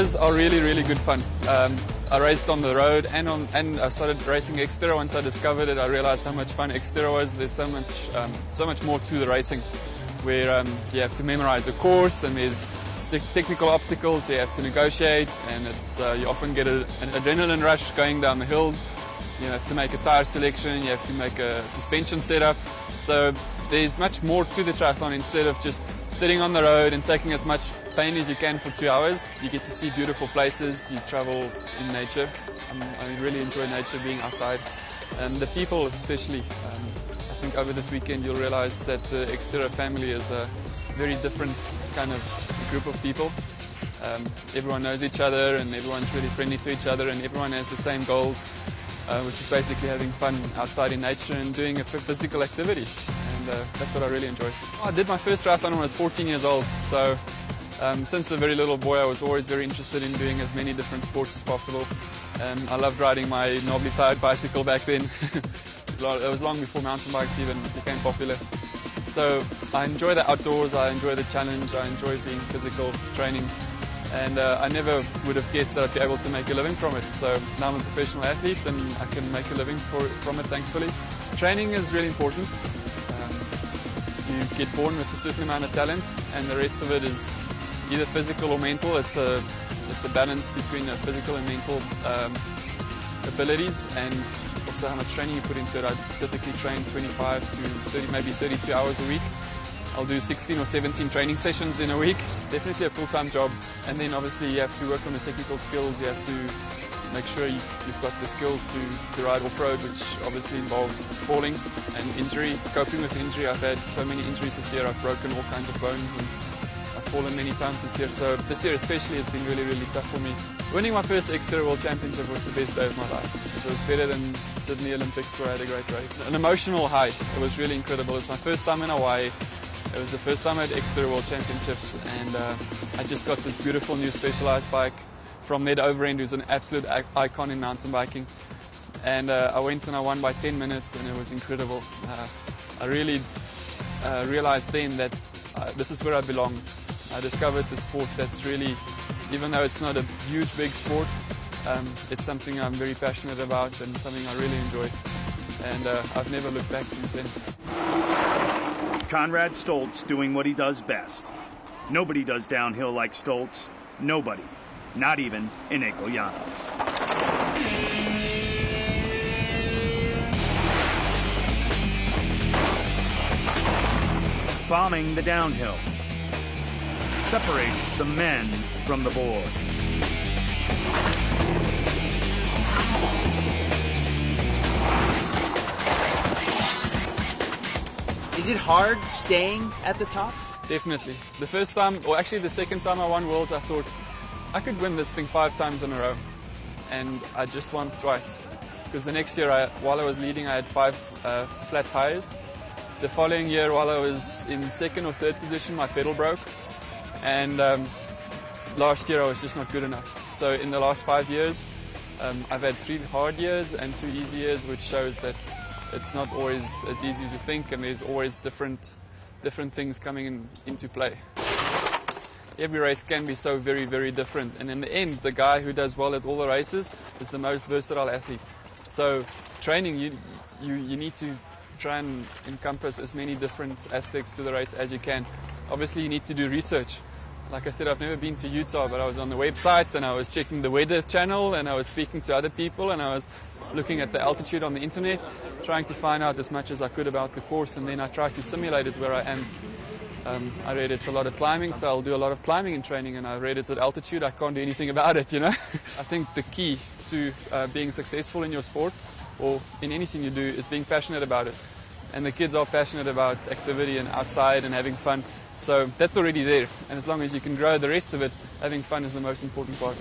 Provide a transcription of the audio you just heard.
Xterras are really, really good fun. I raced on the road and I started racing Xterra. Once I discovered it, I realized how much fun Xterra was. There's so much more to the racing, where you have to memorize a course, and there's technical obstacles you have to negotiate, and you often get an adrenaline rush going down the hills. You have to make a tire selection, you have to make a suspension setup. So there's much more to the triathlon. Instead of just sitting on the road and taking as much pain as you can for 2 hours, you get to see beautiful places, you travel in nature. I really enjoy nature, being outside. And the people especially. I think over this weekend you'll realize that the Xterra family is a very different kind of group of people. Everyone knows each other, and everyone's really friendly to each other, and everyone has the same goals, which is basically having fun outside in nature and doing a physical activity. And that's what I really enjoy. I did my first triathlon when I was 14 years old, so since a very little boy I was always very interested in doing as many different sports as possible. I loved riding my knobbly tired bicycle back then. It was long before mountain bikes even became popular. So I enjoy the outdoors, I enjoy the challenge, I enjoy being physical, training, and I never would have guessed that I'd be able to make a living from it. So now I'm a professional athlete and I can make a living from it, thankfully. Training is really important. You get born with a certain amount of talent, and the rest of it is either physical or mental. It's a balance between the physical and mental abilities, and also how much training you put into it. I typically train 25 to 30, maybe 32 hours a week. I'll do 16 or 17 training sessions in a week. Definitely a full-time job. And then obviously you have to work on the technical skills. You have to make sure you've got the skills to ride off-road, which obviously involves falling and injury, coping with injury. I've had so many injuries this year. I've broken all kinds of bones, and I've fallen many times this year. So this year especially has been really, really tough for me. Winning my first Xterra World Championship was the best day of my life. It was better than Sydney Olympics, where I had a great race. An emotional high. It was really incredible. It was my first time in Hawaii. It was the first time I had Xterra World Championships, and I just got this beautiful new Specialized bike from Ned Overend, who's an absolute icon in mountain biking. And I went and I won by 10 minutes, and it was incredible. I really realized then that this is where I belong. I discovered the sport that's really, even though it's not a huge, big sport, it's something I'm very passionate about and something I really enjoy. And I've never looked back since then. Conrad Stoltz doing what he does best. Nobody does downhill like Stoltz. Nobody. Not even in Llanos. Bombing the downhill separates the men from the boys. Is it hard staying at the top? Definitely. The first time, or actually the second time I won Worlds, I thought I could win this thing 5 times in a row. And I just won twice. Because the next year, while I was leading, I had 5 flat tires. The following year, while I was in 2nd or 3rd position, my pedal broke. And last year, I was just not good enough. So in the last 5 years, I've had 3 hard years and 2 easy years, which shows that it's not always as easy as you think, and there's always different things coming into play. Every race can be so very, very different, and in the end, the guy who does well at all the races is the most versatile athlete. So training, you need to try and encompass as many different aspects to the race as you can. Obviously, you need to do research. Like I said, I've never been to Utah, but I was on the website and I was checking the weather channel and I was speaking to other people and I was looking at the altitude on the internet, trying to find out as much as I could about the course, and then I tried to simulate it where I am. I read it's a lot of climbing, so I'll do a lot of climbing in training, and I read it's at altitude, I can't do anything about it, you know. I think the key to being successful in your sport or in anything you do is being passionate about it. And the kids are passionate about activity and outside and having fun. So that's already there, and as long as you can grow the rest of it, having fun is the most important part.